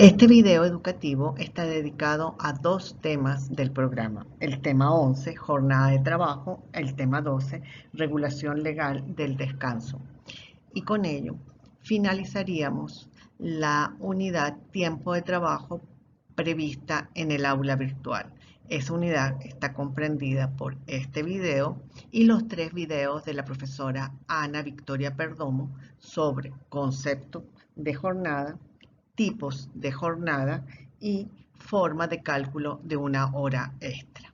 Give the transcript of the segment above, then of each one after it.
Este video educativo está dedicado a dos temas del programa. El tema 11, jornada de trabajo, el tema 12, regulación legal del descanso. Y con ello finalizaríamos la unidad tiempo de trabajo prevista en el aula virtual. Esa unidad está comprendida por este video y los 3 videos de la profesora Ana Victoria Perdomo sobre concepto de jornada, tipos de jornada y forma de cálculo de una hora extra.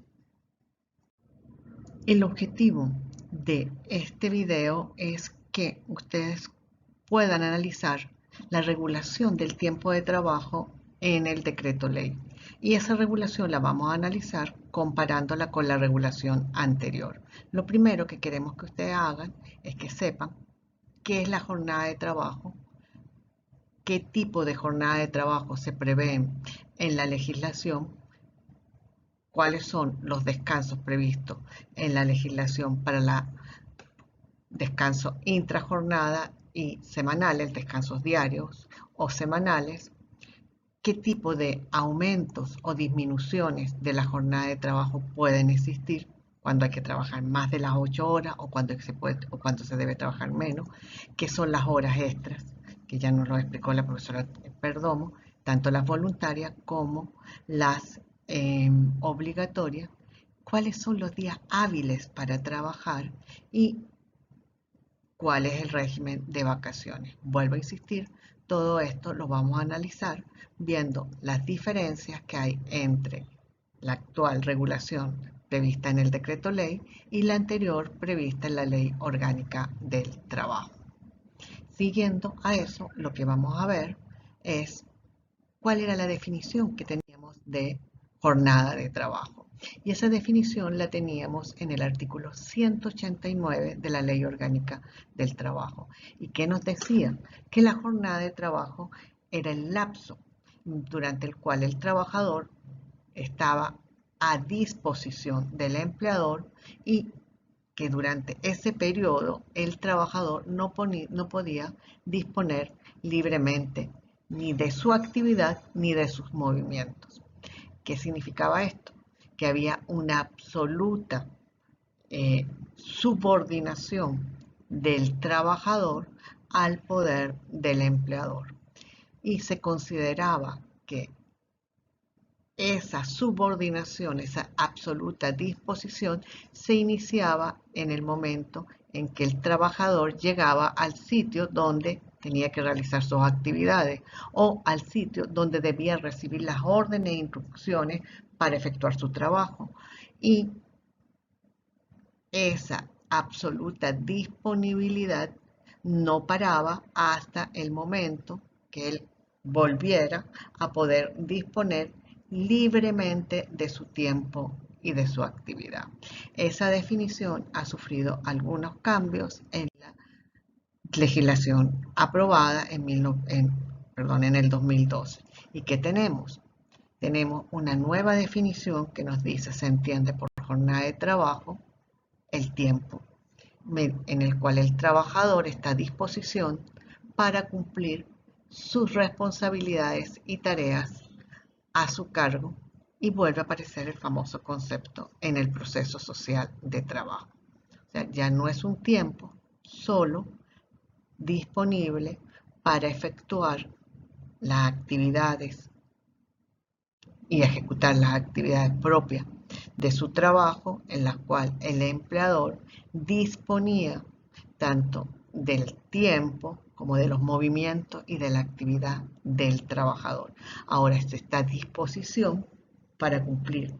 El objetivo de este video es que ustedes puedan analizar la regulación del tiempo de trabajo en el decreto ley. Y esa regulación la vamos a analizar comparándola con la regulación anterior. Lo primero que queremos que ustedes hagan es que sepan qué es la jornada de trabajo, qué tipo de jornada de trabajo se prevén en la legislación, cuáles son los descansos previstos en la legislación para la descanso intrajornada y semanales, descansos diarios o semanales, qué tipo de aumentos o disminuciones de la jornada de trabajo pueden existir cuando hay que trabajar más de las 8 horas o cuando se debe trabajar menos, qué son las horas extras, que ya nos lo explicó la profesora Perdomo, tanto las voluntarias como las obligatorias, cuáles son los días hábiles para trabajar y cuál es el régimen de vacaciones. Vuelvo a insistir, todo esto lo vamos a analizar viendo las diferencias que hay entre la actual regulación prevista en el decreto ley y la anterior prevista en la ley orgánica del trabajo. Siguiendo a eso, lo que vamos a ver es cuál era la definición que teníamos de jornada de trabajo. Y esa definición la teníamos en el artículo 189 de la Ley Orgánica del Trabajo. ¿Y qué nos decía? Que la jornada de trabajo era el lapso durante el cual el trabajador estaba a disposición del empleador y que durante ese periodo el trabajador no podía disponer libremente ni de su actividad ni de sus movimientos. ¿Qué significaba esto? Que había una absoluta subordinación del trabajador al poder del empleador. Y se consideraba que esa subordinación, esa absoluta disposición, se iniciaba en el momento en que el trabajador llegaba al sitio donde tenía que realizar sus actividades o al sitio donde debía recibir las órdenes e instrucciones para efectuar su trabajo. Y esa absoluta disponibilidad no paraba hasta el momento que él volviera a poder disponer libremente de su tiempo y de su actividad. Esa definición ha sufrido algunos cambios en la legislación aprobada en el 2012. ¿Y qué tenemos? Tenemos una nueva definición que nos dice, se entiende por jornada de trabajo, el tiempo en el cual el trabajador está a disposición para cumplir sus responsabilidades y tareas a su cargo, y vuelve a aparecer el famoso concepto en el proceso social de trabajo. O sea, ya no es un tiempo solo disponible para efectuar las actividades y ejecutar las actividades propias de su trabajo, en las cuales el empleador disponía tanto del tiempo como de los movimientos y de la actividad del trabajador. Ahora está a disposición para cumplir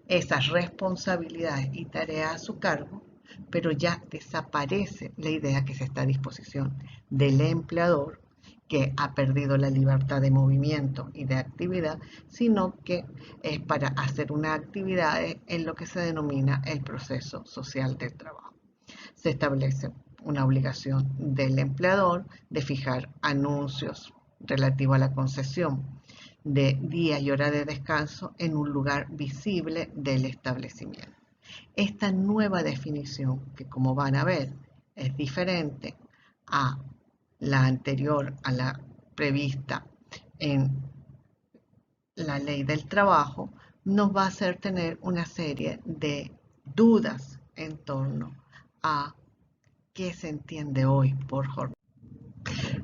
esas responsabilidades y tareas a su cargo, pero ya desaparece la idea que se está a disposición del empleador, que ha perdido la libertad de movimiento y de actividad, sino que es para hacer una actividad en lo que se denomina el proceso social del trabajo. Se establece una obligación del empleador de fijar anuncios relativos a la concesión de días y horas de descanso en un lugar visible del establecimiento. Esta nueva definición, que como van a ver es diferente a la anterior, a la prevista en la ley del trabajo nos va a hacer tener una serie de dudas en torno a qué se entiende hoy por jornada.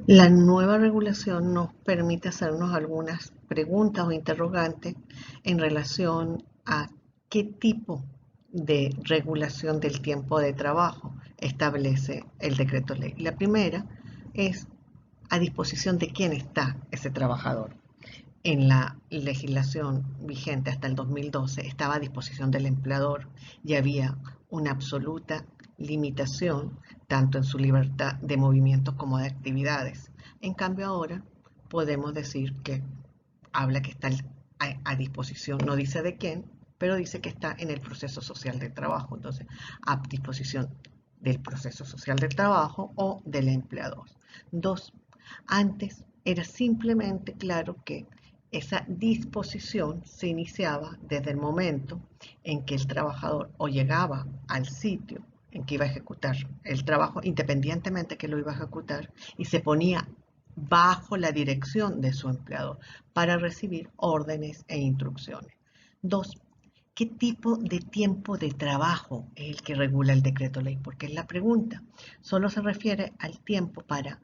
La nueva regulación nos permite hacernos algunas preguntas o interrogantes en relación a qué tipo de regulación del tiempo de trabajo establece el decreto ley. La primera es a disposición de quién está ese trabajador. En la legislación vigente hasta el 2012 estaba a disposición del empleador y había una absoluta limitación tanto en su libertad de movimientos como de actividades. En cambio ahora podemos decir que habla que está a disposición, no dice de quién, pero dice que está en el proceso social del trabajo, entonces a disposición del proceso social del trabajo o del empleador. Dos, antes era simplemente claro que esa disposición se iniciaba desde el momento en que el trabajador o llegaba al sitio en que iba a ejecutar el trabajo, independientemente que lo iba a ejecutar, y se ponía bajo la dirección de su empleador para recibir órdenes e instrucciones. Dos, ¿qué tipo de tiempo de trabajo es el que regula el decreto ley? Porque es la pregunta. Solo se refiere al tiempo para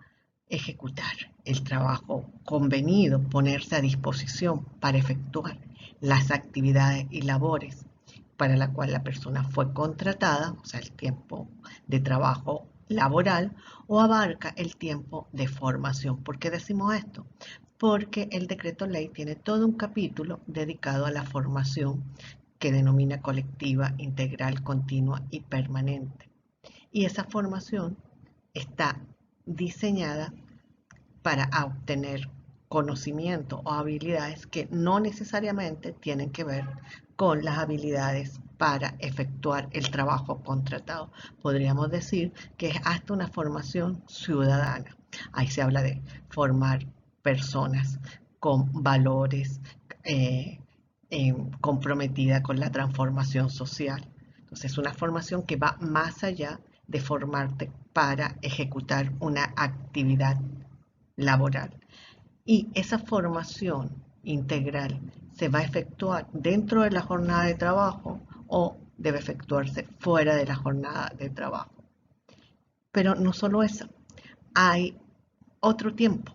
ejecutar el trabajo convenido, ponerse a disposición para efectuar las actividades y labores para la cual la persona fue contratada, o sea, el tiempo de trabajo laboral, o abarca el tiempo de formación. ¿Por qué decimos esto? Porque el decreto ley tiene todo un capítulo dedicado a la formación que denomina colectiva, integral, continua y permanente. Y esa formación está diseñada para obtener conocimiento o habilidades que no necesariamente tienen que ver con las habilidades para efectuar el trabajo contratado. Podríamos decir que es hasta una formación ciudadana. Ahí se habla de formar personas con valores, comprometida con la transformación social. Entonces, es una formación que va más allá de formarte para ejecutar una actividad laboral. Y esa formación integral se va a efectuar dentro de la jornada de trabajo o debe efectuarse fuera de la jornada de trabajo. Pero no solo eso, hay otro tiempo.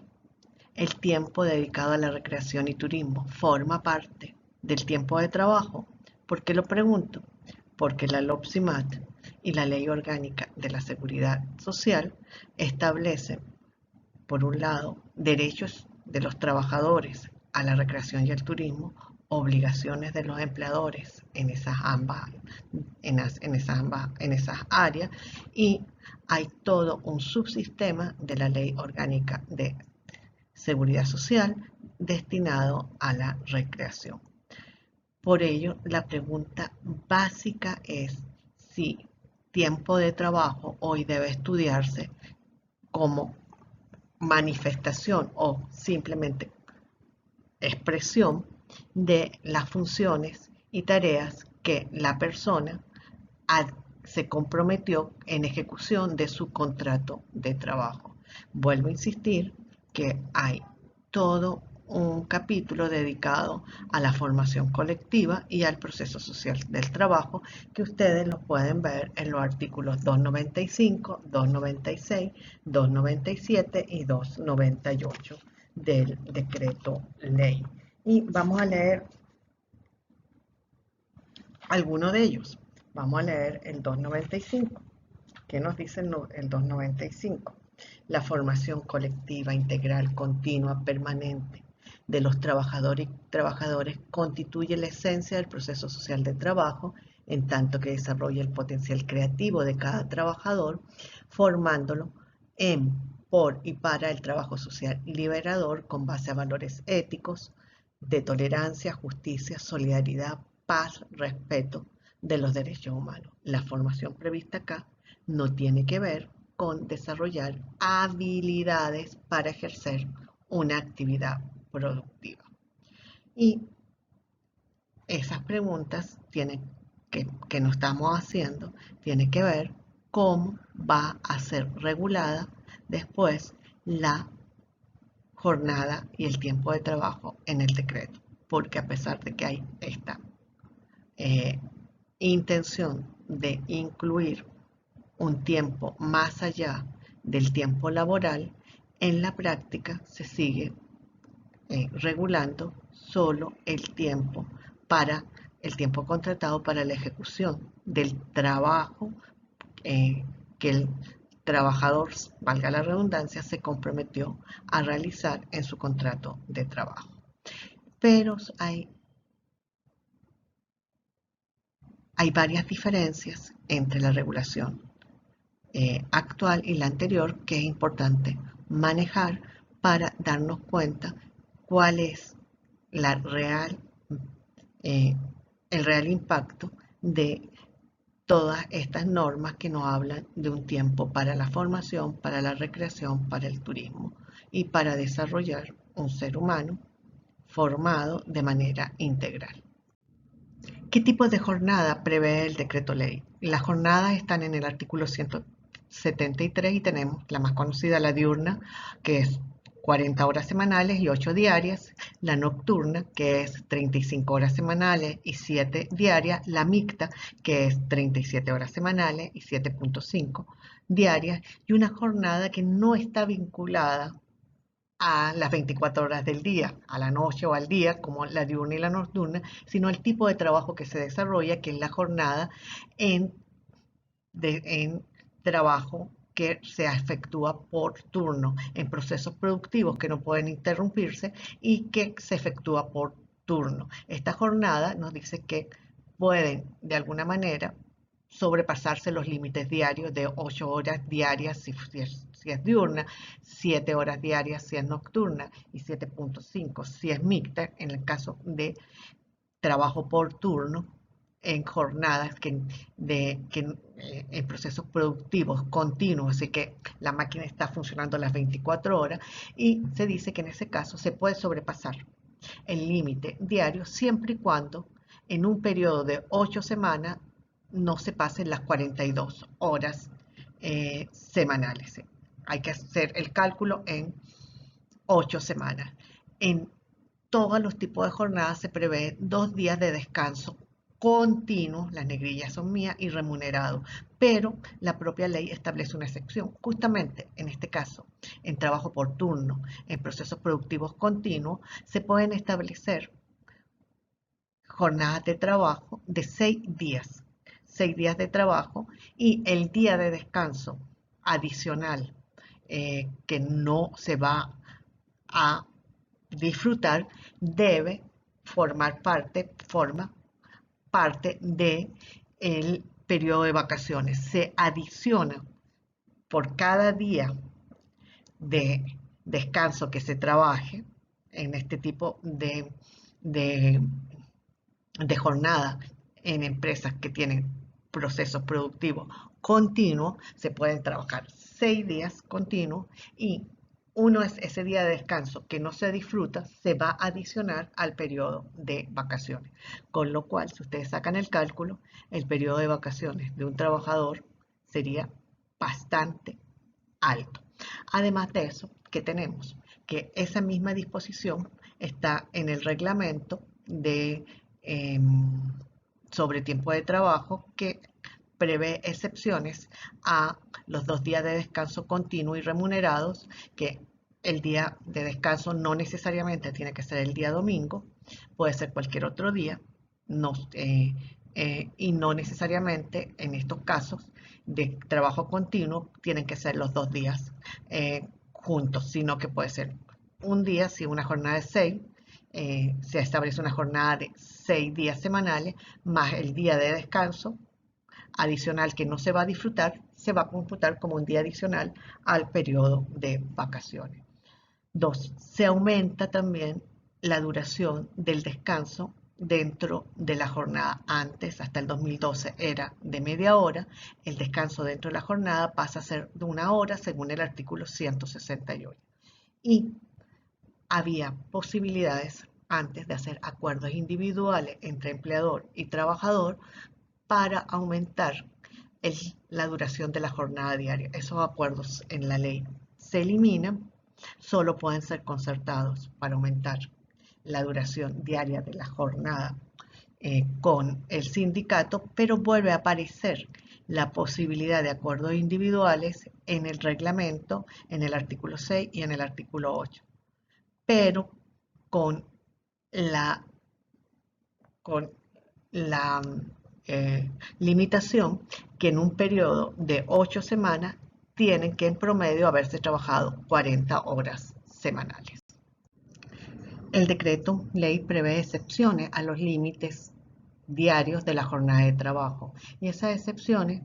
El tiempo dedicado a la recreación y turismo forma parte del tiempo de trabajo. ¿Por qué lo pregunto? Porque la LOPSIMAT y la Ley Orgánica de la Seguridad Social establecen, por un lado, derechos de los trabajadores a la recreación y el turismo, obligaciones de los empleadores en esas áreas, y hay todo un subsistema de la Ley Orgánica de Seguridad Social destinado a la recreación. Por ello, la pregunta básica es si tiempo de trabajo hoy debe estudiarse como manifestación o simplemente expresión de las funciones y tareas que la persona se comprometió en ejecución de su contrato de trabajo. Vuelvo a insistir que hay todo un capítulo dedicado a la formación colectiva y al proceso social del trabajo que ustedes lo pueden ver en los artículos 295, 296, 297 y 298 del decreto ley. Y vamos a leer alguno de ellos. Vamos a leer el 295. ¿Qué nos dice el 295? La formación colectiva, integral, continua, permanente de los trabajadores y trabajadoras constituye la esencia del proceso social de trabajo, en tanto que desarrolla el potencial creativo de cada trabajador, formándolo en, por y para el trabajo social liberador con base a valores éticos de tolerancia, justicia, solidaridad, paz, respeto de los derechos humanos. La formación prevista acá no tiene que ver con desarrollar habilidades para ejercer una actividad productiva. Y esas preguntas que nos estamos haciendo tienen que ver cómo va a ser regulada después la jornada y el tiempo de trabajo en el decreto. porque a pesar de que hay esta intención de incluir un tiempo más allá del tiempo laboral, en la práctica se sigue regulando solo el tiempo contratado para la ejecución del trabajo que el trabajador, valga la redundancia, se comprometió a realizar en su contrato de trabajo. Pero hay varias diferencias entre la regulación actual y la anterior que es importante manejar para darnos cuenta cuál es eh, el real impacto de todas estas normas que nos hablan de un tiempo para la formación, para la recreación, para el turismo y para desarrollar un ser humano formado de manera integral. ¿Qué tipo de jornada prevé el decreto ley? Las jornadas están en el artículo 173 y tenemos la más conocida, la diurna, que es 40 horas semanales y 8 diarias, la nocturna, que es 35 horas semanales y 7 diarias, la mixta, que es 37 horas semanales y 7.5 diarias, y una jornada que no está vinculada a las 24 horas del día, a la noche o al día, como la diurna y la nocturna, sino el tipo de trabajo que se desarrolla, que es la jornada en, en trabajo que se efectúa por turno, en procesos productivos que no pueden interrumpirse y que se efectúa por turno. Esta jornada nos dice que pueden, de alguna manera, sobrepasarse los límites diarios de 8 horas diarias si es diurna, 7 horas diarias si es nocturna y 7.5 si es mixta en el caso de trabajo por turno en jornadas en procesos productivos continuos, así que la máquina está funcionando las 24 horas y se dice que en ese caso se puede sobrepasar el límite diario siempre y cuando en un periodo de 8 semanas no se pasen las 42 horas semanales. Hay que hacer el cálculo en 8 semanas. En todos los tipos de jornadas se prevé 2 días de descanso continuo, las negrillas son mías, y remunerado, pero la propia ley establece una excepción. Justamente en este caso, en trabajo por turno, en procesos productivos continuos, se pueden establecer jornadas de trabajo de 6 días de trabajo y el día de descanso adicional que no se va a disfrutar debe forma parte del periodo de vacaciones. Se adiciona por cada día de descanso que se trabaje en este tipo de jornada en empresas que tienen procesos productivos continuos, se pueden trabajar 6 días continuos y uno es ese día de descanso que no se disfruta, se va a adicionar al periodo de vacaciones. Con lo cual, si ustedes sacan el cálculo, el periodo de vacaciones de un trabajador sería bastante alto. Además de eso, ¿qué tenemos? Que esa misma disposición está en el reglamento de sobre tiempo de trabajo que prevé excepciones a los 2 días de descanso continuo y remunerados, que el día de descanso no necesariamente tiene que ser el día domingo, puede ser cualquier otro día, y no necesariamente en estos casos de trabajo continuo tienen que ser los 2 días juntos, sino que puede ser un día, si una jornada de 6, se establece una jornada de 6 días semanales, más el día de descanso adicional que no se va a disfrutar, se va a computar como un día adicional al periodo de vacaciones. 2. Se aumenta también la duración del descanso dentro de la jornada. Antes, hasta el 2012, era de media hora. El descanso dentro de la jornada pasa a ser de 1 hora según el artículo 168. Y había posibilidades antes de hacer acuerdos individuales entre empleador y trabajador para aumentar la duración de la jornada diaria. Esos acuerdos en la ley se eliminan, solo pueden ser concertados para aumentar la duración diaria de la jornada con el sindicato, pero vuelve a aparecer la posibilidad de acuerdos individuales en el reglamento, en el artículo 6 y en el artículo 8, pero con la, con la limitación que en un periodo de 8 semanas tienen que en promedio haberse trabajado 40 horas semanales. El decreto ley prevé excepciones a los límites diarios de la jornada de trabajo y esas excepciones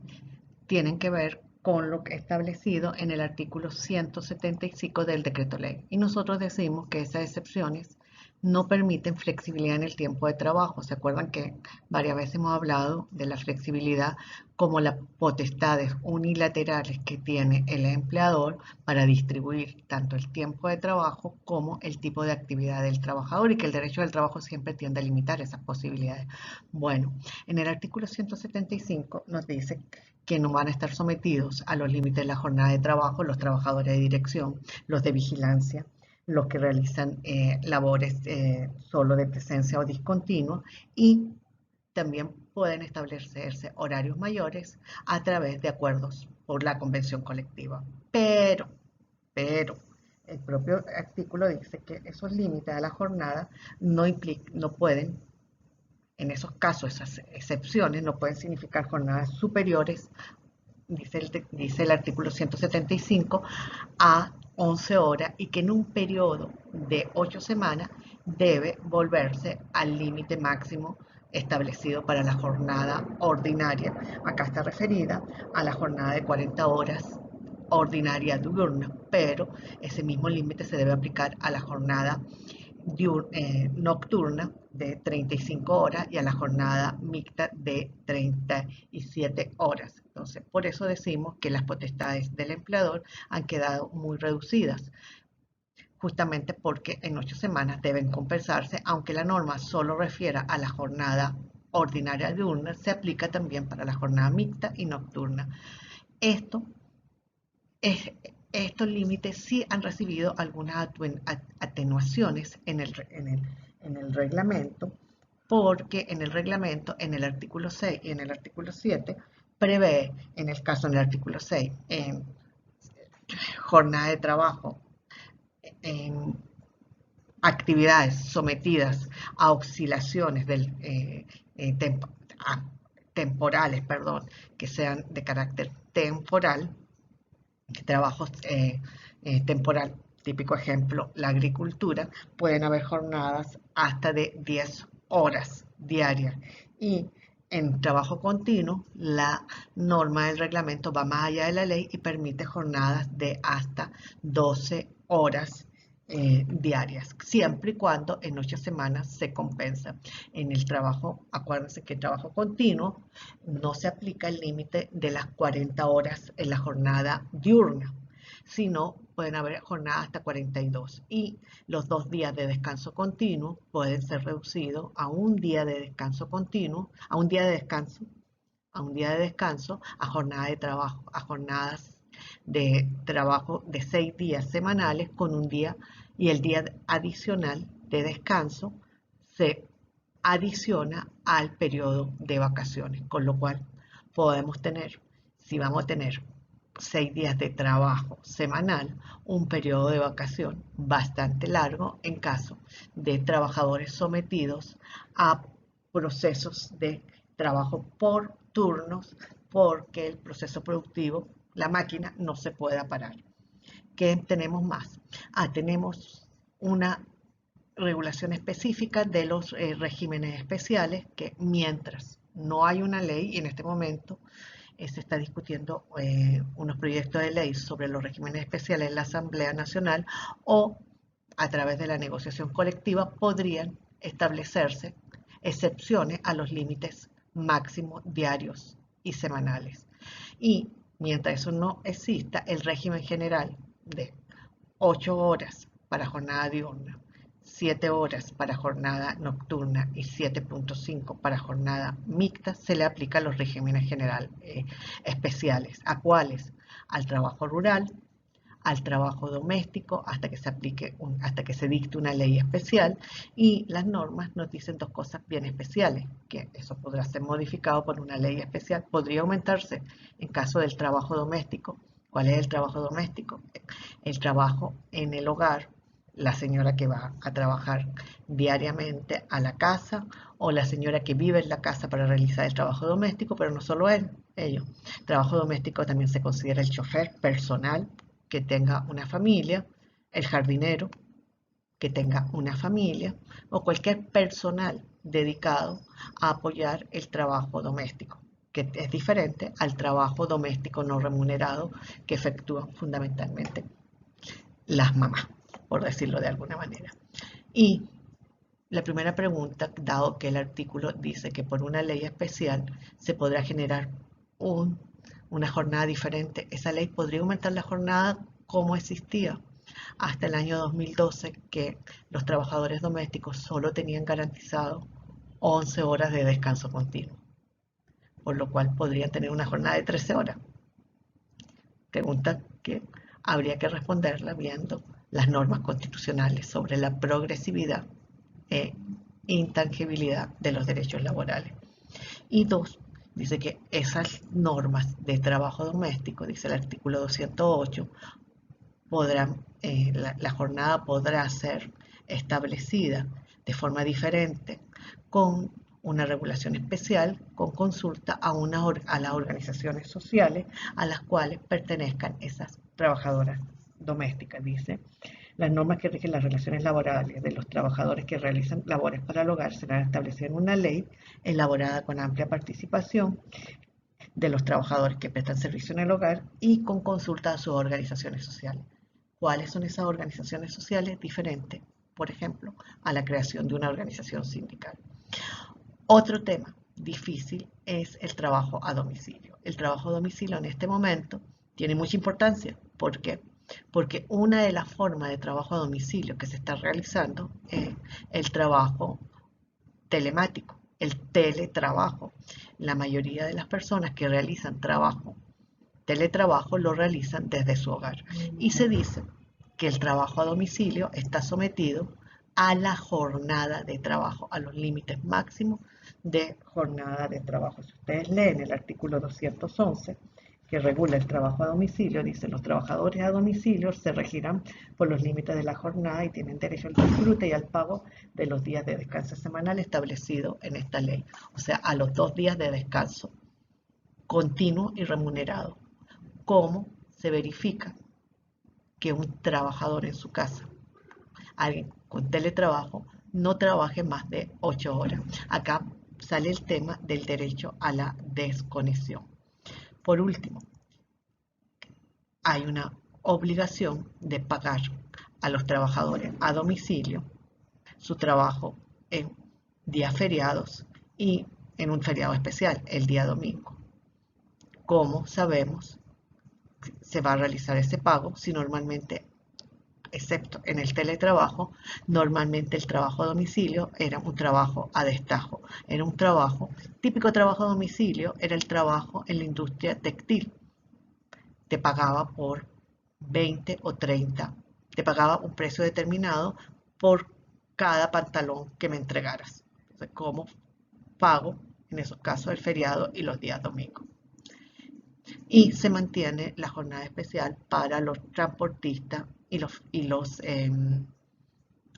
tienen que ver con lo que establecido en el artículo 175 del decreto ley. Y nosotros decimos que esas excepciones no permiten flexibilidad en el tiempo de trabajo. ¿Se acuerdan que varias veces hemos hablado de la flexibilidad como las potestades unilaterales que tiene el empleador para distribuir tanto el tiempo de trabajo como el tipo de actividad del trabajador y que el derecho del trabajo siempre tiende a limitar esas posibilidades? Bueno, en el artículo 175 nos dice que no van a estar sometidos a los límites de la jornada de trabajo los trabajadores de dirección, los de vigilancia, los que realizan labores solo de presencia o discontinua, y también pueden establecerse horarios mayores a través de acuerdos por la convención colectiva. Pero, el propio artículo dice que esos límites a la jornada no pueden, en esos casos, esas excepciones no pueden significar jornadas superiores, dice el artículo 175, a 11 horas y que en un periodo de 8 semanas debe volverse al límite máximo establecido para la jornada ordinaria. Acá está referida a la jornada de 40 horas ordinaria diurna, pero ese mismo límite se debe aplicar a la jornada nocturna de 35 horas y a la jornada mixta de 37 horas. Entonces, por eso decimos que las potestades del empleador han quedado muy reducidas, justamente porque en 8 semanas deben compensarse, aunque la norma solo refiera a la jornada ordinaria diurna, se aplica también para la jornada mixta y nocturna. Estos límites sí han recibido algunas atenuaciones en el reglamento, porque en el reglamento, en el artículo 6 y en el artículo 7, prevé, en el caso del artículo 6, en jornada de trabajo, en actividades sometidas a oscilaciones temporales, que sean de carácter temporal, trabajos temporal, típico ejemplo, la agricultura, pueden haber jornadas hasta de 10 horas diarias. Y en trabajo continuo, la norma del reglamento va más allá de la ley y permite jornadas de hasta 12 horas diarias, siempre y cuando en 8 semanas se compensa. En el trabajo, acuérdense que el trabajo continuo no se aplica el límite de las 40 horas en la jornada diurna, sino pueden haber jornadas hasta 42 y los 2 días de descanso continuo pueden ser reducidos a un día de descanso continuo, a un día de descanso, a jornada de trabajo, a jornadas de trabajo de 6 días semanales con un día, y el día adicional de descanso se adiciona al periodo de vacaciones, con lo cual podemos tener, si vamos a tener 6 días de trabajo semanal, un periodo de vacación bastante largo en caso de trabajadores sometidos a procesos de trabajo por turnos, porque el proceso productivo, la máquina, no se pueda parar. ¿Qué tenemos más? Tenemos una regulación específica de los regímenes especiales, que mientras no hay una ley, y en este momento se está discutiendo unos proyectos de ley sobre los regímenes especiales en la Asamblea Nacional, o a través de la negociación colectiva podrían establecerse excepciones a los límites máximos diarios y semanales. Y mientras eso no exista, el régimen general de 8 horas para jornada diurna, 7 horas para jornada nocturna y 7.5 para jornada mixta, se le aplica a los regímenes generales especiales. ¿A cuáles? Al trabajo rural, al trabajo doméstico hasta que se aplique, hasta que se dicte una ley especial, y las normas nos dicen dos cosas bien especiales, que eso podrá ser modificado por una ley especial, podría aumentarse en caso del trabajo doméstico. ¿Cuál es el trabajo doméstico? El trabajo en el hogar, la señora que va a trabajar diariamente a la casa o la señora que vive en la casa para realizar el trabajo doméstico, pero no solo ello. Trabajo doméstico también se considera el chofer personal que tenga una familia, el jardinero que tenga una familia o cualquier personal dedicado a apoyar el trabajo doméstico, que es diferente al trabajo doméstico no remunerado que efectúan fundamentalmente las mamás, por decirlo de alguna manera. Y la primera pregunta, dado que el artículo dice que por una ley especial se podrá generar una jornada diferente, esa ley podría aumentar la jornada como existía hasta el año 2012, que los trabajadores domésticos solo tenían garantizado 11 horas de descanso continuo, por lo cual podrían tener una jornada de 13 horas. Pregunta que habría que responderla viendo las normas constitucionales sobre la progresividad e intangibilidad de los derechos laborales. Y dos, dice que esas normas de trabajo doméstico, dice el artículo 208, la jornada podrá ser establecida de forma diferente con una regulación especial con consulta a las organizaciones sociales a las cuales pertenezcan esas trabajadoras domésticas, dice. Las normas que rigen las relaciones laborales de los trabajadores que realizan labores para el hogar serán establecidas en una ley elaborada con amplia participación de los trabajadores que prestan servicio en el hogar y con consulta a sus organizaciones sociales. ¿Cuáles son esas organizaciones sociales? Diferentes, por ejemplo, a la creación de una organización sindical. Otro tema difícil es el trabajo a domicilio. El trabajo a domicilio en este momento tiene mucha importancia. ¿Por qué? Porque una de las formas de trabajo a domicilio que se está realizando es el trabajo telemático, el teletrabajo. La mayoría de las personas que realizan teletrabajo lo realizan desde su hogar. Y se dice que el trabajo a domicilio está sometido a la jornada de trabajo, a los límites máximos de jornada de trabajo. Si ustedes leen el artículo 211, que regula el trabajo a domicilio, dice: los trabajadores a domicilio se regirán por los límites de la jornada y tienen derecho al disfrute y al pago de los días de descanso semanal establecidos en esta ley. O sea, a los 2 días de descanso continuo y remunerado. ¿Cómo se verifica que un trabajador en su casa, alguien con teletrabajo, no trabaje más de 8 horas? Acá sale el tema del derecho a la desconexión. Por último, hay una obligación de pagar a los trabajadores a domicilio su trabajo en días feriados y en un feriado especial, el día domingo. ¿Cómo sabemos se va a realizar ese pago si normalmente, excepto en el teletrabajo, normalmente el trabajo a domicilio era un trabajo a destajo, era un trabajo, típico trabajo a domicilio era el trabajo en la industria textil? Te pagaba por 20 o 30, te pagaba un precio determinado por cada pantalón que me entregaras. Entonces, ¿cómo pago en esos casos el feriado y los días domingos? Y se mantiene la jornada especial para los transportistas y los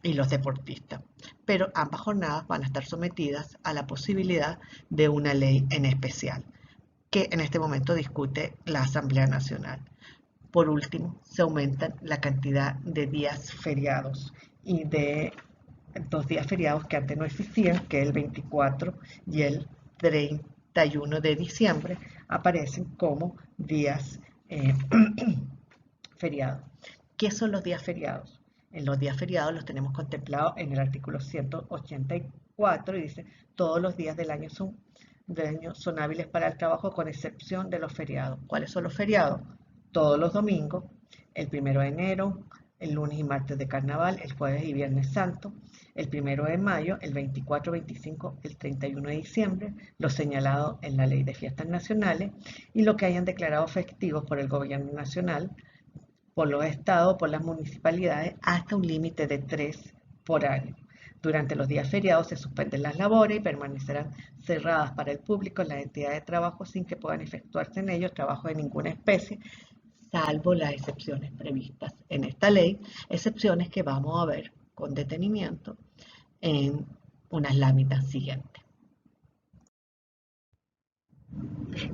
deportistas. Pero ambas jornadas van a estar sometidas a la posibilidad de una ley en especial, que en este momento discute la Asamblea Nacional. Por último, se aumentan la cantidad de días feriados y de 2 días feriados que antes no existían, que el 24 y el 31 de diciembre aparecen como días feriados. ¿Qué son los días feriados? En los días feriados los tenemos contemplados en el artículo 184 y dice: todos los días del año son hábiles para el trabajo con excepción de los feriados. ¿Cuáles son los feriados? Todos los domingos, el 1 de enero, el lunes y martes de carnaval, el jueves y viernes santo, el 1 de mayo, el 24, 25, el 31 de diciembre, lo señalado en la Ley de Fiestas Nacionales y lo que hayan declarado festivos por el Gobierno Nacional por los estados, por las municipalidades, hasta un límite de 3 por año. Durante los días feriados se suspenden las labores y permanecerán cerradas para el público las entidades de trabajo sin que puedan efectuarse en ellos trabajo de ninguna especie, salvo las excepciones previstas en esta ley, excepciones que vamos a ver con detenimiento en unas láminas siguientes.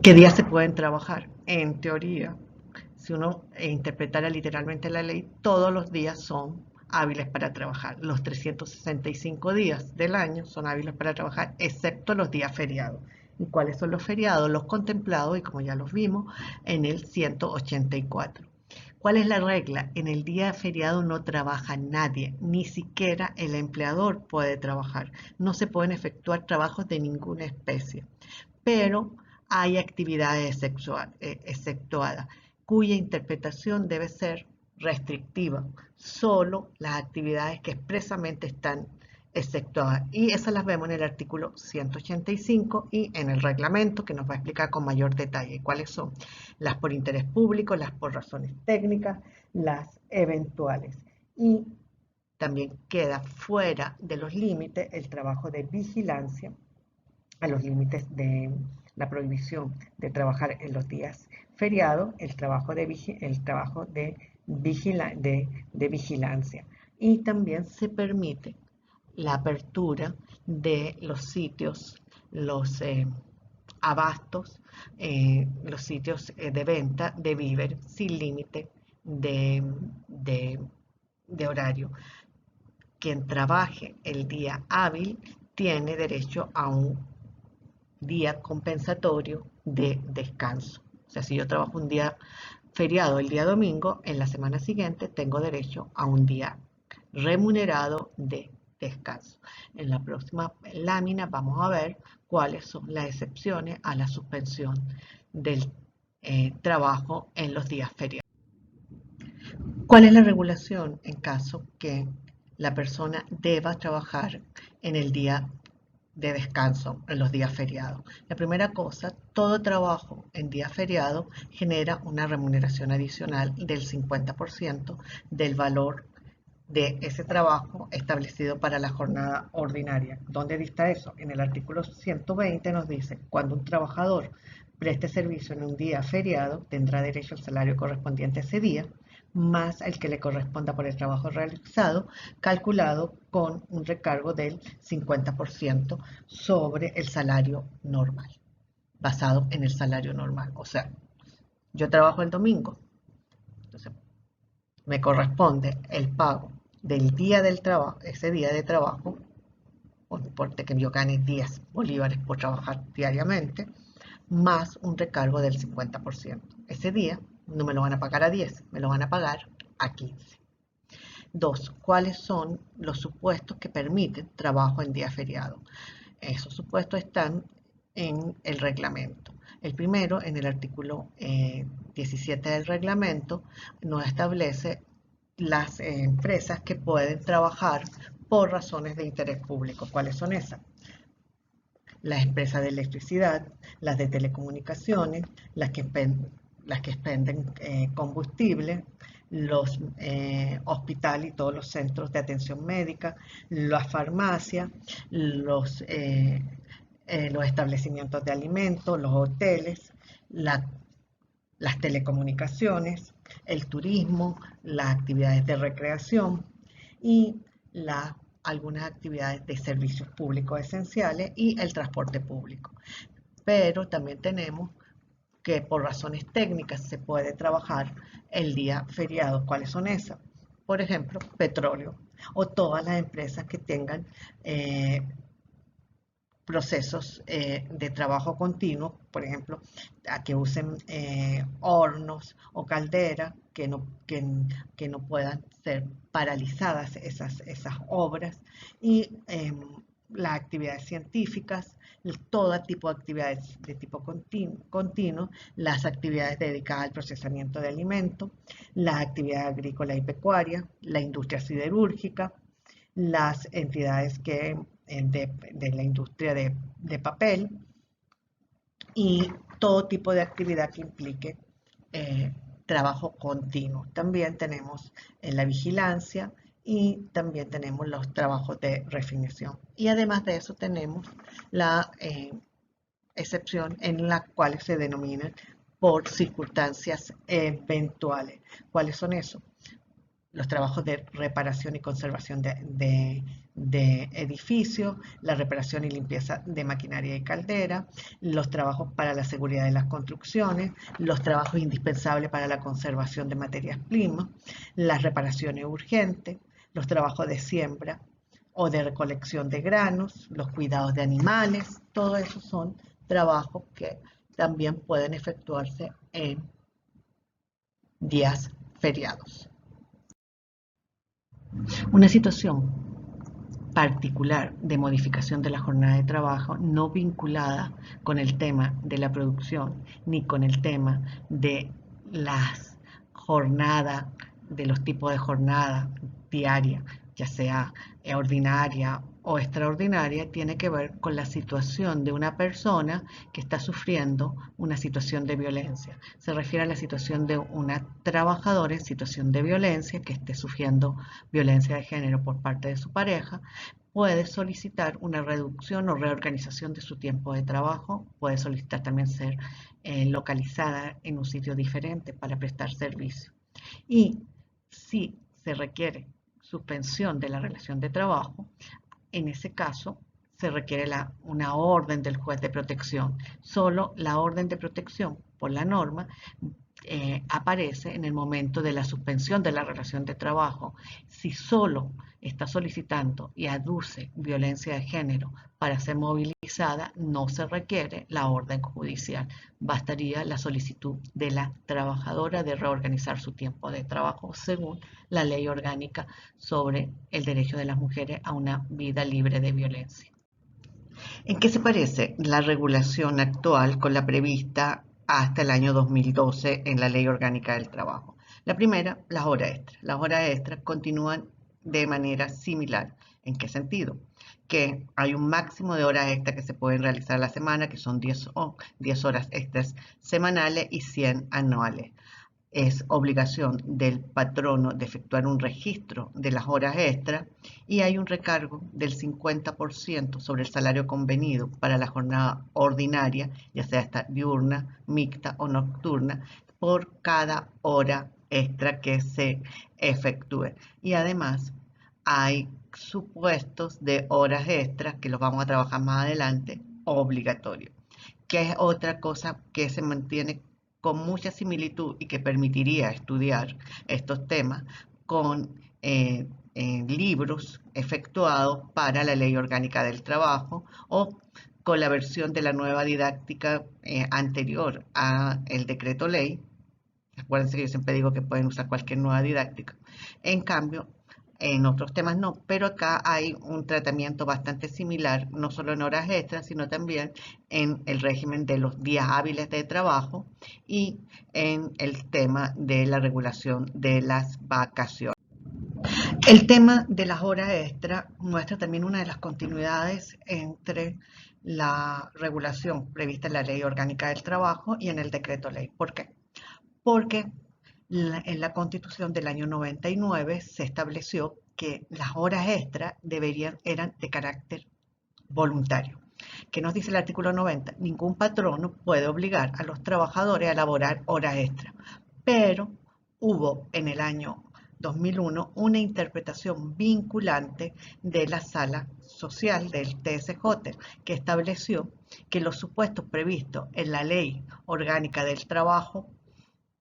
¿Qué días se pueden trabajar? En teoría, si uno interpretara literalmente la ley, todos los días son hábiles para trabajar. Los 365 días del año son hábiles para trabajar, excepto los días feriados. ¿Y cuáles son los feriados? Los contemplados, y como ya los vimos, en el 184. ¿Cuál es la regla? En el día feriado no trabaja nadie, ni siquiera el empleador puede trabajar. No se pueden efectuar trabajos de ninguna especie, pero hay actividades exceptuadas cuya interpretación debe ser restrictiva. Solo las actividades que expresamente están exceptuadas. Y esas las vemos en el artículo 185 y en el reglamento que nos va a explicar con mayor detalle cuáles son las por interés público, las por razones técnicas, las eventuales. Y también queda fuera de los límites el trabajo de vigilancia, a los límites de la prohibición de trabajar en los días feriados, el trabajo de vigilancia. Y también se permite la apertura de los sitios, los abastos, los sitios de venta de víveres sin límite de horario. Quien trabaje el día hábil tiene derecho a un día compensatorio de descanso. O sea, si yo trabajo un día feriado el día domingo, en la semana siguiente tengo derecho a un día remunerado de descanso. En la próxima lámina vamos a ver cuáles son las excepciones a la suspensión del trabajo en los días feriados. ¿Cuál es la regulación en caso que la persona deba trabajar en el día de descanso en los días feriados? La primera cosa, todo trabajo en día feriado genera una remuneración adicional del 50% del valor de ese trabajo establecido para la jornada ordinaria. ¿Dónde dista eso? En el artículo 120 nos dice, cuando un trabajador preste servicio en un día feriado, tendrá derecho al salario correspondiente a ese día, más el que le corresponda por el trabajo realizado, calculado con un recargo del 50% sobre el salario normal, basado en el salario normal. O sea, yo trabajo el domingo, entonces me corresponde el pago del día del trabajo, ese día de trabajo, o no importa que yo gane 10 bolívares por trabajar diariamente, más un recargo del 50%. Ese día no me lo van a pagar a 10, me lo van a pagar a 15. 2. ¿Cuáles son los supuestos que permiten trabajo en día feriado? Esos supuestos están en el reglamento. El primero, en el artículo 17 del reglamento, nos establece las empresas que pueden trabajar por razones de interés público. ¿Cuáles son esas? Las empresas de electricidad, las de telecomunicaciones, las que expenden combustible, los hospitales y todos los centros de atención médica, las farmacias, los establecimientos de alimentos, los hoteles, las telecomunicaciones, el turismo, las actividades de recreación y algunas actividades de servicios públicos esenciales y el transporte público. Pero también tenemos que por razones técnicas se puede trabajar el día feriado. ¿Cuáles son esas? Por ejemplo, petróleo o todas las empresas que tengan procesos de trabajo continuo, por ejemplo, a que usen hornos o calderas que no puedan ser paralizadas esas obras, y las actividades científicas, todo tipo de actividades de tipo continuo, las actividades dedicadas al procesamiento de alimentos, las actividades agrícolas y pecuarias, la industria siderúrgica, las entidades de la industria de papel y todo tipo de actividad que implique trabajo continuo. También tenemos la vigilancia y también tenemos los trabajos de refinación. Y además de eso tenemos la excepción en la cual se denominan por circunstancias eventuales. ¿Cuáles son esos? Los trabajos de reparación y conservación de edificios, la reparación y limpieza de maquinaria y caldera, los trabajos para la seguridad de las construcciones, los trabajos indispensables para la conservación de materias primas, las reparaciones urgentes, los trabajos de siembra o de recolección de granos, los cuidados de animales, todo eso son trabajos que también pueden efectuarse en días feriados. Una situación particular de modificación de la jornada de trabajo no vinculada con el tema de la producción ni con el tema de las jornadas, de los tipos de jornada diaria, ya sea ordinaria o extraordinaria, tiene que ver con la situación de una persona que está sufriendo una situación de violencia. Se refiere a la situación de una trabajadora en situación de violencia que esté sufriendo violencia de género por parte de su pareja. Puede solicitar una reducción o reorganización de su tiempo de trabajo, puede solicitar también ser localizada en un sitio diferente para prestar servicio. Y si se requiere suspensión de la relación de trabajo, en ese caso se requiere una orden del juez de protección. Solo la orden de protección, por la norma, aparece en el momento de la suspensión de la relación de trabajo. Si solo está solicitando y aduce violencia de género para ser movilizada, no se requiere la orden judicial. Bastaría la solicitud de la trabajadora de reorganizar su tiempo de trabajo según la ley orgánica sobre el derecho de las mujeres a una vida libre de violencia. ¿En qué se parece la regulación actual con la prevista hasta el año 2012 en la Ley Orgánica del Trabajo? La primera, las horas extras. Las horas extras continúan de manera similar. ¿En qué sentido? Que hay un máximo de horas extras que se pueden realizar a la semana, que son 10 horas extras semanales y 100 anuales. Es obligación del patrono de efectuar un registro de las horas extras y hay un recargo del 50% sobre el salario convenido para la jornada ordinaria, ya sea esta diurna, mixta o nocturna, por cada hora extra que se efectúe. Y además hay supuestos de horas extras que los vamos a trabajar más adelante, obligatorios, que es otra cosa que se mantiene con mucha similitud y que permitiría estudiar estos temas con libros efectuados para la Ley Orgánica del Trabajo o con la versión de la nueva didáctica anterior a el decreto ley. Acuérdense que yo siempre digo que pueden usar cualquier nueva didáctica. En cambio, en otros temas no, pero acá hay un tratamiento bastante similar, no solo en horas extras, sino también en el régimen de los días hábiles de trabajo y en el tema de la regulación de las vacaciones. El tema de las horas extras muestra también una de las continuidades entre la regulación prevista en la Ley Orgánica del Trabajo y en el decreto ley. ¿Por qué? Porque en la Constitución del año 99 se estableció que las horas extras eran de carácter voluntario. ¿Qué nos dice el artículo 90? Ningún patrono puede obligar a los trabajadores a elaborar horas extras, pero hubo en el año 2001 una interpretación vinculante de la Sala Social del TSJ que estableció que los supuestos previstos en la Ley Orgánica del Trabajo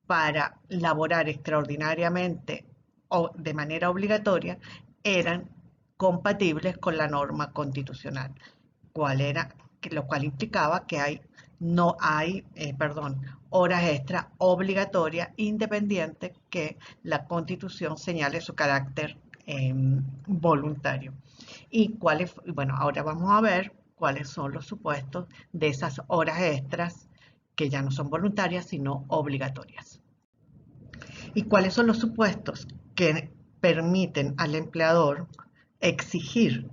para laborar extraordinariamente o de manera obligatoria eran compatibles con la norma constitucional, lo cual implicaba que no hay horas extra obligatorias independiente que la Constitución señale su carácter voluntario. Bueno, ahora vamos a ver cuáles son los supuestos de esas horas extras que ya no son voluntarias, sino obligatorias. ¿Y cuáles son los supuestos que permiten al empleador exigir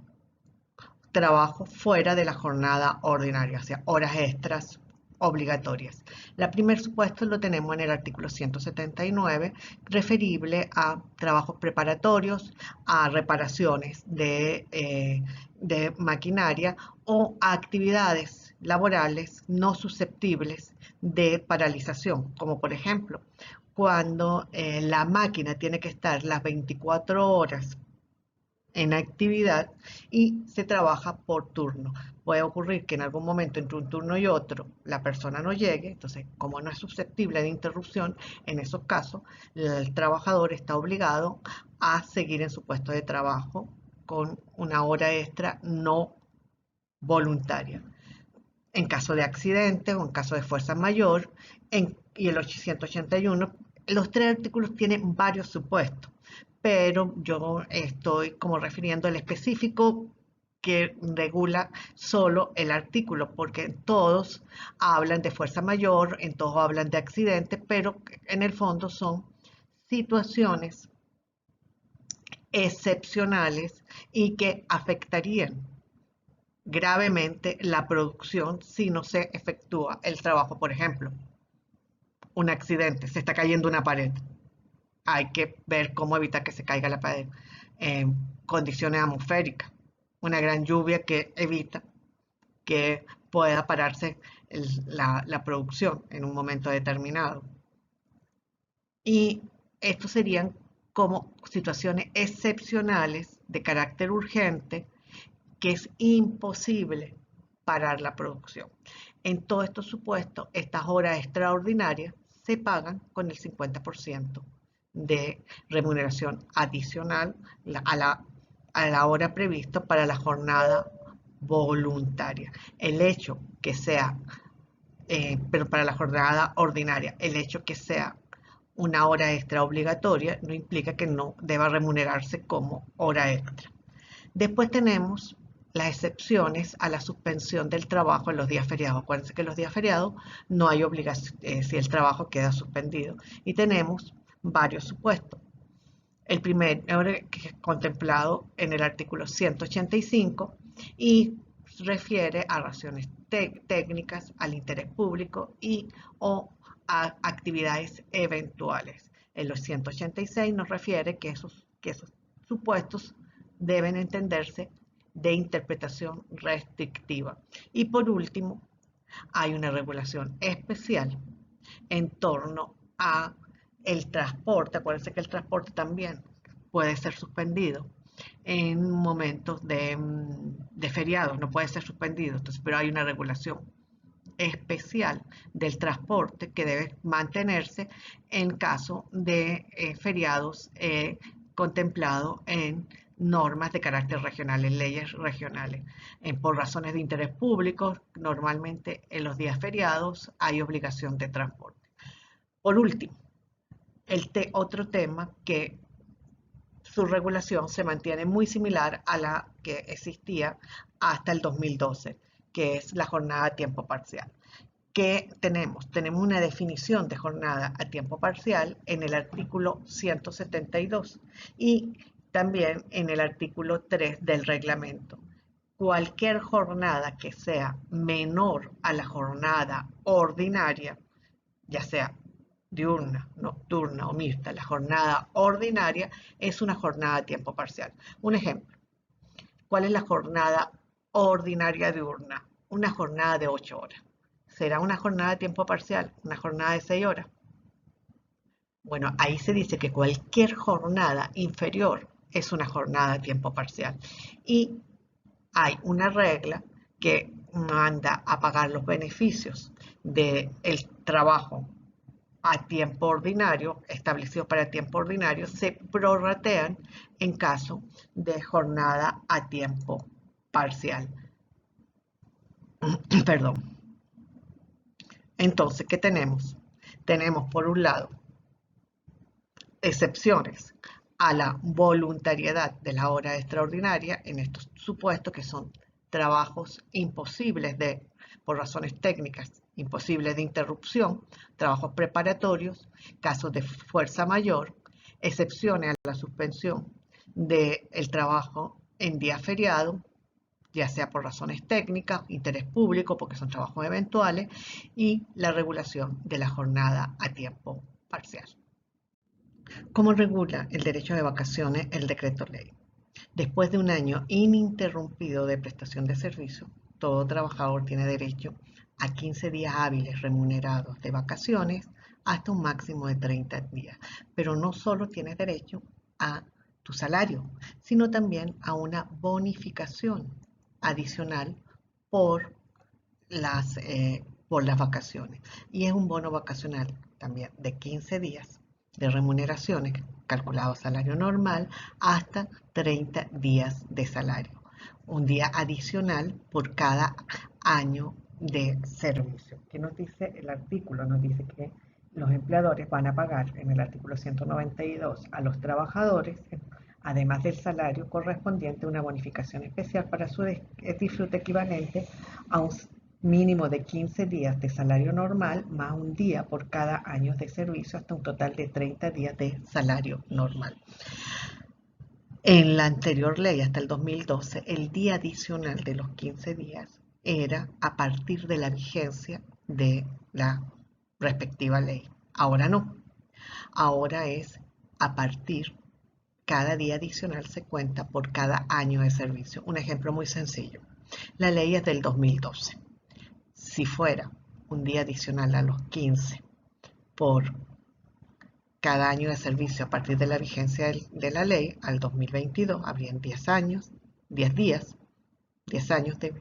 trabajo fuera de la jornada ordinaria, o sea, horas extras obligatorias. El primer supuesto lo tenemos en el artículo 179, referible a trabajos preparatorios, a reparaciones de maquinaria o a actividades laborales no susceptibles de paralización, como por ejemplo, cuando la máquina tiene que estar las 24 horas en actividad y se trabaja por turno. Puede ocurrir que en algún momento entre un turno y otro la persona no llegue, entonces como no es susceptible de interrupción, en esos casos el trabajador está obligado a seguir en su puesto de trabajo con una hora extra no voluntaria. En caso de accidente o en caso de fuerza mayor, y el 181, los tres artículos tienen varios supuestos, pero yo estoy como refiriendo al específico que regula solo el artículo, porque en todos hablan de fuerza mayor, en todos hablan de accidente, pero en el fondo son situaciones excepcionales y que afectarían gravemente la producción si no se efectúa el trabajo. Por ejemplo, un accidente, se está cayendo una pared. Hay que ver cómo evitar que se caiga la pared. Condiciones atmosféricas, una gran lluvia que evita que pueda pararse la producción en un momento determinado. Y estos serían como situaciones excepcionales de carácter urgente que es imposible parar la producción. En todos estos supuestos, estas horas extraordinarias se pagan con el 50% de remuneración adicional a la hora prevista para la jornada voluntaria. El hecho que sea, pero para la jornada ordinaria, el hecho que sea una hora extra obligatoria no implica que no deba remunerarse como hora extra. Después tenemos las excepciones a la suspensión del trabajo en los días feriados. Acuérdense que en los días feriados no hay obligación, si el trabajo queda suspendido. Y tenemos varios supuestos. El primero que es contemplado en el artículo 185 y refiere a razones técnicas, al interés público y o a actividades eventuales. En los 186 nos refiere que esos supuestos deben entenderse de interpretación restrictiva. Y por último, hay una regulación especial en torno a el transporte. Acuérdense que el transporte también puede ser suspendido en momentos de feriados, no puede ser suspendido, entonces, pero hay una regulación especial del transporte que debe mantenerse en caso de feriados contemplados en normas de carácter regional, en leyes regionales. Por razones de interés público, normalmente en los días feriados hay obligación de transporte. Por último, otro tema que su regulación se mantiene muy similar a la que existía hasta el 2012, que es la jornada a tiempo parcial. ¿Qué tenemos? Tenemos una definición de jornada a tiempo parcial en el artículo 172 y también en el artículo 3 del reglamento. Cualquier jornada que sea menor a la jornada ordinaria, ya sea diurna, nocturna o mixta, la jornada ordinaria es una jornada a tiempo parcial. Un ejemplo, ¿cuál es la jornada ordinaria diurna? Una jornada de 8 horas. ¿Será una jornada de tiempo parcial? ¿Una jornada de 6 horas? Bueno, ahí se dice que cualquier jornada inferior es una jornada de tiempo parcial. Y hay una regla que manda a pagar los beneficios del trabajo a tiempo ordinario, establecido para tiempo ordinario, se prorratean en caso de jornada a tiempo parcial. Perdón. Entonces, ¿qué tenemos? Tenemos, por un lado, excepciones a la voluntariedad de la hora extraordinaria en estos supuestos que son trabajos imposibles por razones técnicas, imposibles de interrupción, trabajos preparatorios, casos de fuerza mayor, excepciones a la suspensión del trabajo en día feriado ya sea por razones técnicas, interés público, porque son trabajos eventuales, y la regulación de la jornada a tiempo parcial. ¿Cómo regula el derecho de vacaciones el decreto ley? Después de un año ininterrumpido de prestación de servicio, todo trabajador tiene derecho a 15 días hábiles remunerados de vacaciones hasta un máximo de 30 días. Pero no solo tienes derecho a tu salario, sino también a una bonificación adicional por las vacaciones. Y es un bono vacacional también de 15 días de remuneraciones calculado salario normal hasta 30 días de salario. Un día adicional por cada año de servicio. ¿Qué nos dice el artículo? Nos dice que los empleadores van a pagar en el artículo 192 a los trabajadores, además del salario correspondiente, una bonificación especial para su disfrute equivalente a un mínimo de 15 días de salario normal más un día por cada año de servicio hasta un total de 30 días de salario normal. En la anterior ley, hasta el 2012, el día adicional de los 15 días era a partir de la vigencia de la respectiva ley. Ahora no. Ahora es a partir, cada día adicional se cuenta por cada año de servicio. Un ejemplo muy sencillo. La ley es del 2012. Si fuera un día adicional a los 15 por cada año de servicio a partir de la vigencia de la ley al 2022, habrían 10 años, 10 días, 10 años de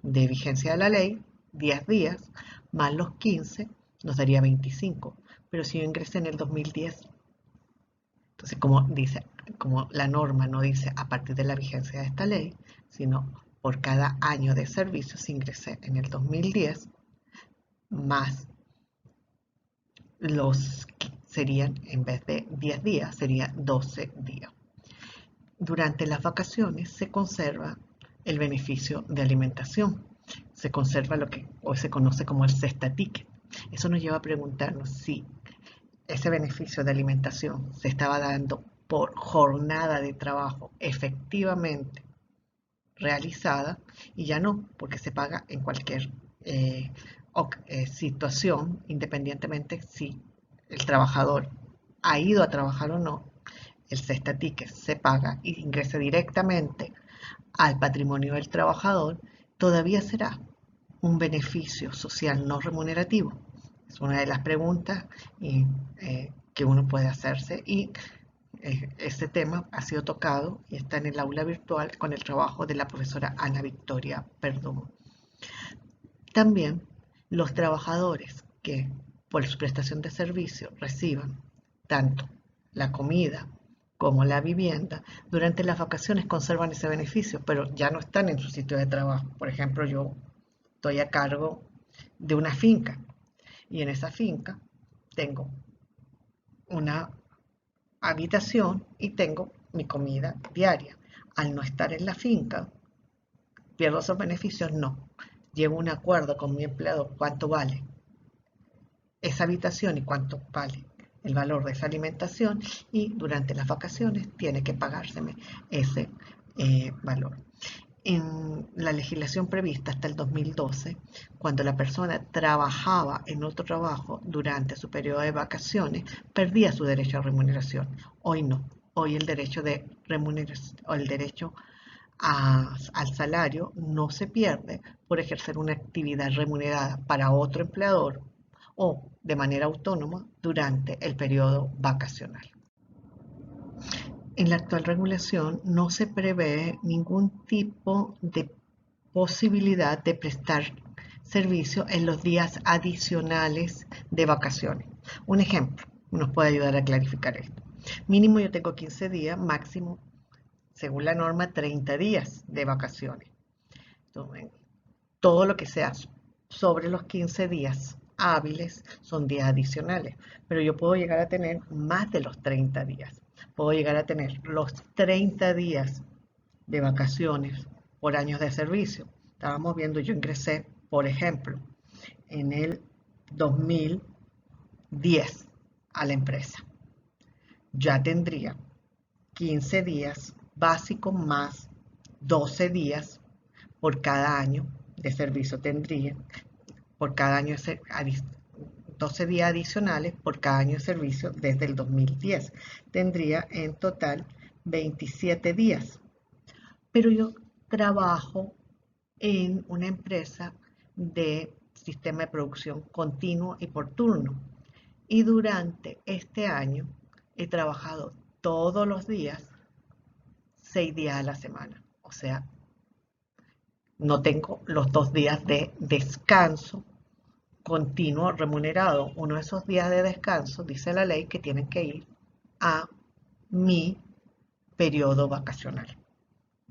vigencia de la ley, 10 días, más los 15, nos daría 25. Pero si yo ingresé en el 2010, entonces como la norma no dice a partir de la vigencia de esta ley, sino por cada año de servicio, si ingresé en el 2010, más los que serían, en vez de 10 días, serían 12 días. Durante las vacaciones se conserva el beneficio de alimentación. Se conserva lo que hoy se conoce como el cesta ticket. Eso nos lleva a preguntarnos si ese beneficio de alimentación se estaba dando por jornada de trabajo efectivamente realizada y ya no, porque se paga en cualquier situación, independientemente si el trabajador ha ido a trabajar o no, el cesta ticket se paga y ingresa directamente al patrimonio del trabajador, todavía será un beneficio social no remunerativo. Es una de las preguntas que uno puede hacerse y este tema ha sido tocado y está en el aula virtual con el trabajo de la profesora Ana Victoria Perdomo. También los trabajadores que por su prestación de servicio reciban tanto la comida como la vivienda, durante las vacaciones conservan ese beneficio, pero ya no están en su sitio de trabajo. Por ejemplo, yo estoy a cargo de una finca y en esa finca tengo una habitación y tengo mi comida diaria. Al no estar en la finca, ¿pierdo esos beneficios? No. Llevo un acuerdo con mi empleado cuánto vale esa habitación y cuánto vale el valor de esa alimentación y durante las vacaciones tiene que pagárseme ese valor. En la legislación prevista hasta el 2012, cuando la persona trabajaba en otro trabajo durante su periodo de vacaciones, perdía su derecho a remuneración. Hoy no. Hoy el derecho de remuneración o el derecho al salario no se pierde por ejercer una actividad remunerada para otro empleador o de manera autónoma durante el periodo vacacional. En la actual regulación no se prevé ningún tipo de posibilidad de prestar servicio en los días adicionales de vacaciones. Un ejemplo nos puede ayudar a clarificar esto. Mínimo yo tengo 15 días, máximo, según la norma, 30 días de vacaciones. Entonces, todo lo que sea sobre los 15 días hábiles son días adicionales, pero yo puedo llegar a tener más de los 30 días. Puedo llegar a tener los 30 días de vacaciones por años de servicio. Estábamos viendo, yo ingresé, por ejemplo, en el 2010 a la empresa. Ya tendría 15 días básicos más 12 días por cada año de servicio tendría, por cada año 12 días adicionales por cada año de servicio desde el 2010. Tendría en total 27 días. Pero yo trabajo en una empresa de sistema de producción continuo y por turno. Y durante este año he trabajado todos los días, 6 días a la semana. O sea, no tengo los 2 días de descanso continuo remunerado. Uno de esos días de descanso, dice la ley, que tienen que ir a mi periodo vacacional,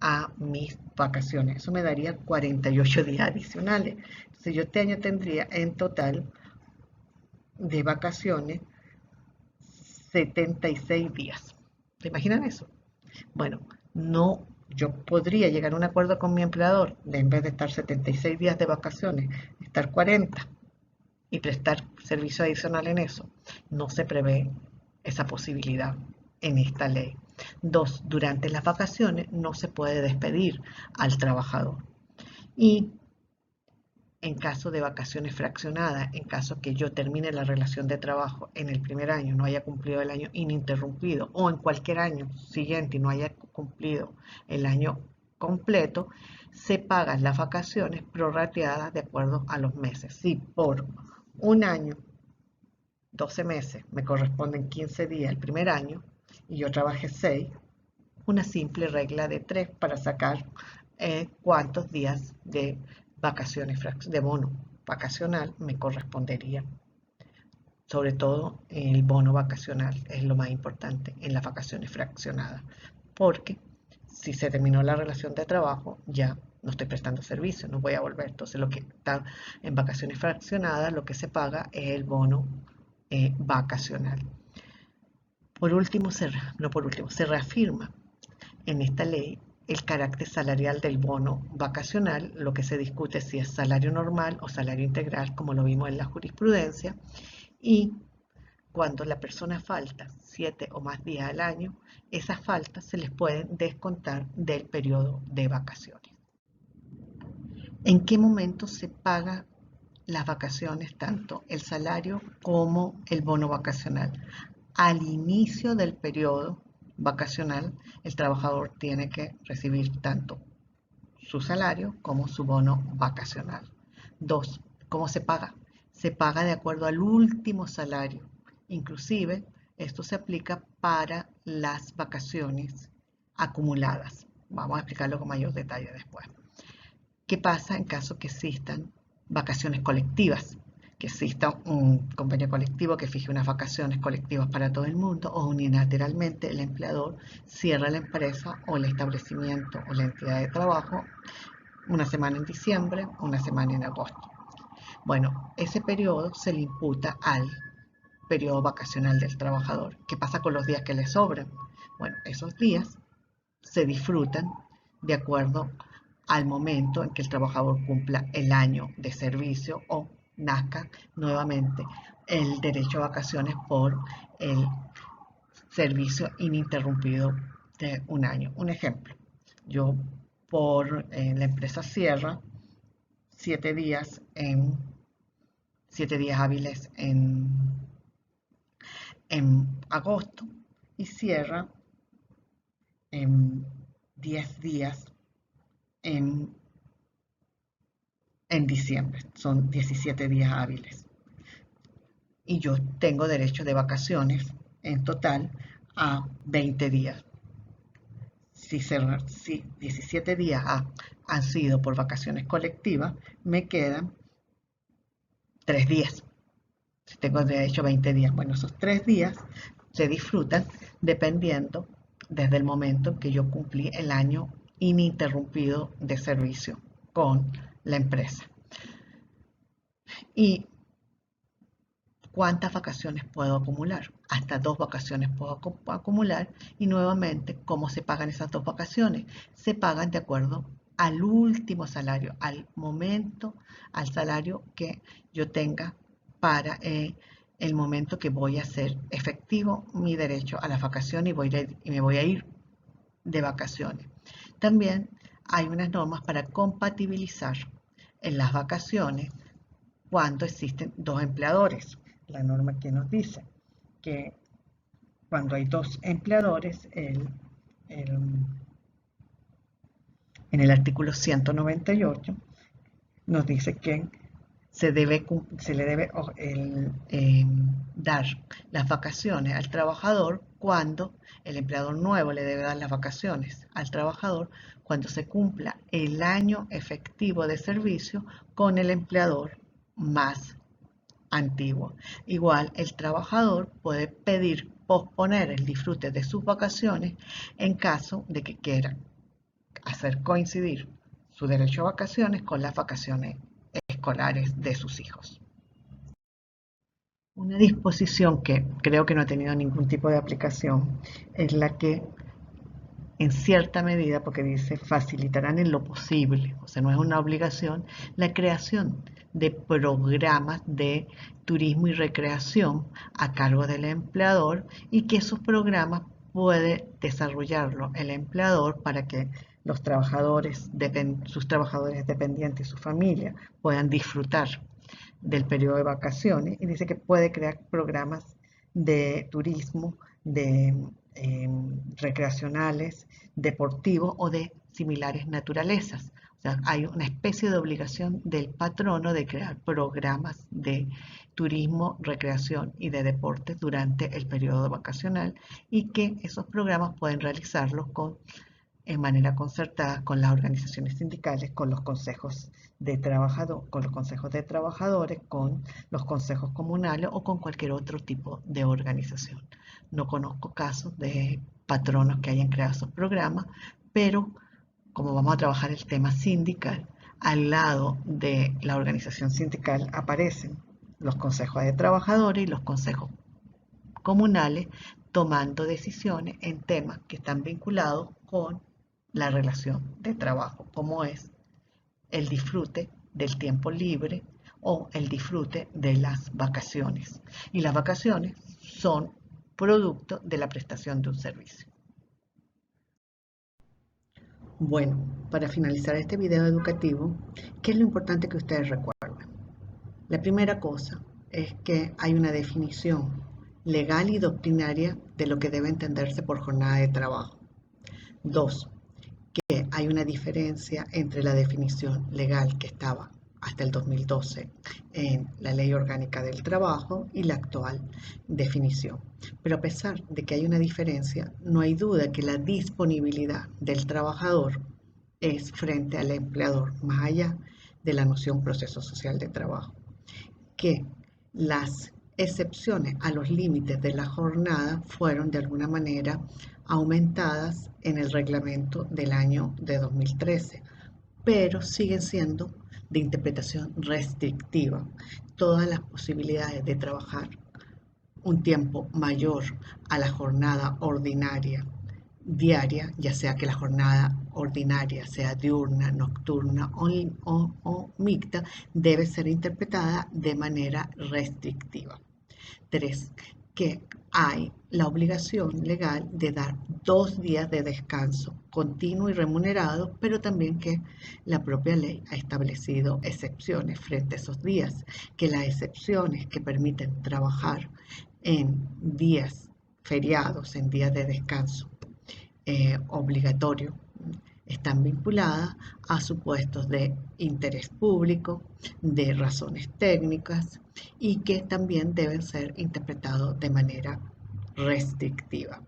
a mis vacaciones. Eso me daría 48 días adicionales. Entonces yo este año tendría en total de vacaciones 76 días. ¿Te imaginan eso? Bueno, no, yo podría llegar a un acuerdo con mi empleador de en vez de estar 76 días de vacaciones, estar 40 y prestar servicio adicional en eso. No se prevé esa posibilidad en esta ley. 2, durante las vacaciones no se puede despedir al trabajador. Y en caso de vacaciones fraccionadas, en caso que yo termine la relación de trabajo en el primer año, no haya cumplido el año ininterrumpido, o en cualquier año siguiente y no haya cumplido el año completo, se pagan las vacaciones prorrateadas de acuerdo a los meses. Si por un año, 12 meses, me corresponden 15 días el primer año y yo trabajé 6, una simple regla de 3 para sacar cuántos días de vacaciones de bono vacacional me correspondería. Sobre todo el bono vacacional es lo más importante en las vacaciones fraccionadas, porque si se terminó la relación de trabajo ya no estoy prestando servicio, no voy a volver. Entonces lo que está en vacaciones fraccionadas, lo que se paga es el bono vacacional. Por último, se reafirma en esta ley el carácter salarial del bono vacacional. Lo que se discute es si es salario normal o salario integral, como lo vimos en la jurisprudencia, y cuando la persona falta 7 o más días al año, esas faltas se les pueden descontar del periodo de vacaciones. ¿En qué momento se paga las vacaciones, tanto el salario como el bono vacacional? Al inicio del periodo vacacional, el trabajador tiene que recibir tanto su salario como su bono vacacional. 2. ¿Cómo se paga? Se paga de acuerdo al último salario. Inclusive, esto se aplica para las vacaciones acumuladas. Vamos a explicarlo con mayor detalle después. ¿Qué pasa en caso que existan vacaciones colectivas? Que exista un convenio colectivo que fije unas vacaciones colectivas para todo el mundo, o unilateralmente el empleador cierra la empresa o el establecimiento o la entidad de trabajo una semana en diciembre, una semana en agosto. Bueno, ese periodo se le imputa al periodo vacacional del trabajador. ¿Qué pasa con los días que le sobran? Bueno, esos días se disfrutan de acuerdo al momento en que el trabajador cumpla el año de servicio o nazca nuevamente el derecho a vacaciones por el servicio ininterrumpido de un año. Un ejemplo, yo por la empresa Sierra, 7 días en 7 días hábiles en agosto y cierra en 10 días en diciembre. Son 17 días hábiles. Y yo tengo derecho de vacaciones en total a 20 días. Si 17 días han sido por vacaciones colectivas, me quedan 3 días. Si tengo derecho a 20 días, bueno, esos 3 días se disfrutan dependiendo desde el momento en que yo cumplí el año ininterrumpido de servicio con la empresa. ¿Y cuántas vacaciones puedo acumular? Hasta 2 vacaciones puedo acumular. Y nuevamente, ¿cómo se pagan esas 2 vacaciones? Se pagan de acuerdo al último salario, al momento, al salario que yo tenga para el momento que voy a hacer efectivo mi derecho a las vacaciones y me voy a ir de vacaciones. También hay unas normas para compatibilizar en las vacaciones cuando existen dos empleadores. La norma que nos dice que cuando hay dos empleadores, en el artículo 198 nos dice que se le debe dar las vacaciones al trabajador cuando el empleador nuevo le debe dar las vacaciones al trabajador cuando se cumpla el año efectivo de servicio con el empleador más antiguo. Igual, el trabajador puede pedir posponer el disfrute de sus vacaciones en caso de que quiera hacer coincidir su derecho a vacaciones con las vacaciones escolares de sus hijos. Una disposición que creo que no ha tenido ningún tipo de aplicación es la que, en cierta medida, porque dice facilitarán en lo posible, o sea, no es una obligación, la creación de programas de turismo y recreación a cargo del empleador y que esos programas puede desarrollarlo el empleador para que los trabajadores, sus trabajadores dependientes y su familia puedan disfrutar del periodo de vacaciones y dice que puede crear programas de turismo, de recreacionales, deportivos o de similares naturalezas. O sea, hay una especie de obligación del patrono de crear programas de turismo, recreación y de deporte durante el periodo vacacional y que esos programas pueden realizarlos en manera concertada con las organizaciones sindicales, con los consejos de con los consejos de trabajadores, con los consejos comunales o con cualquier otro tipo de organización. No conozco casos de patronos que hayan creado esos programas, pero como vamos a trabajar el tema sindical, al lado de la organización sindical aparecen los consejos de trabajadores y los consejos comunales tomando decisiones en temas que están vinculados con la relación de trabajo, como es el disfrute del tiempo libre o el disfrute de las vacaciones. Y las vacaciones son producto de la prestación de un servicio. Bueno, para finalizar este video educativo, ¿qué es lo importante que ustedes recuerden? La primera cosa es que hay una definición legal y doctrinaria de lo que debe entenderse por jornada de trabajo. 2. Que hay una diferencia entre la definición legal que estaba hasta el 2012 en la Ley Orgánica del Trabajo y la actual definición. Pero a pesar de que hay una diferencia, no hay duda que la disponibilidad del trabajador es frente al empleador, más allá de la noción proceso social de trabajo. Que las excepciones a los límites de la jornada fueron de alguna manera aumentadas en el reglamento del año de 2013, pero siguen siendo de interpretación restrictiva. Todas las posibilidades de trabajar un tiempo mayor a la jornada ordinaria diaria, ya sea que la jornada ordinaria sea diurna, nocturna o mixta, debe ser interpretada de manera restrictiva. 3. Que hay la obligación legal de dar 2 días de descanso continuo y remunerado, pero también que la propia ley ha establecido excepciones frente a esos días, que las excepciones que permiten trabajar en días feriados, en días de descanso obligatorio, están vinculadas a supuestos de interés público, de razones técnicas y que también deben ser interpretados de manera restrictiva.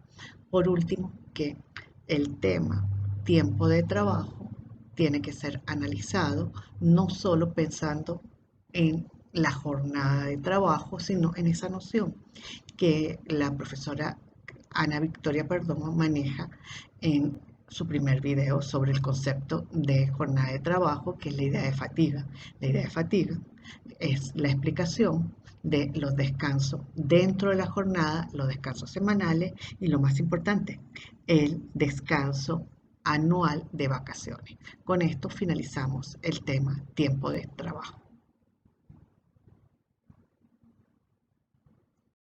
Por último, que el tema tiempo de trabajo tiene que ser analizado no solo pensando en la jornada de trabajo, sino en esa noción que la profesora Ana Victoria Perdomo maneja en su primer video sobre el concepto de jornada de trabajo, que es la idea de fatiga. La idea de fatiga es la explicación de los descansos dentro de la jornada, los descansos semanales y lo más importante, el descanso anual de vacaciones. Con esto finalizamos el tema tiempo de trabajo.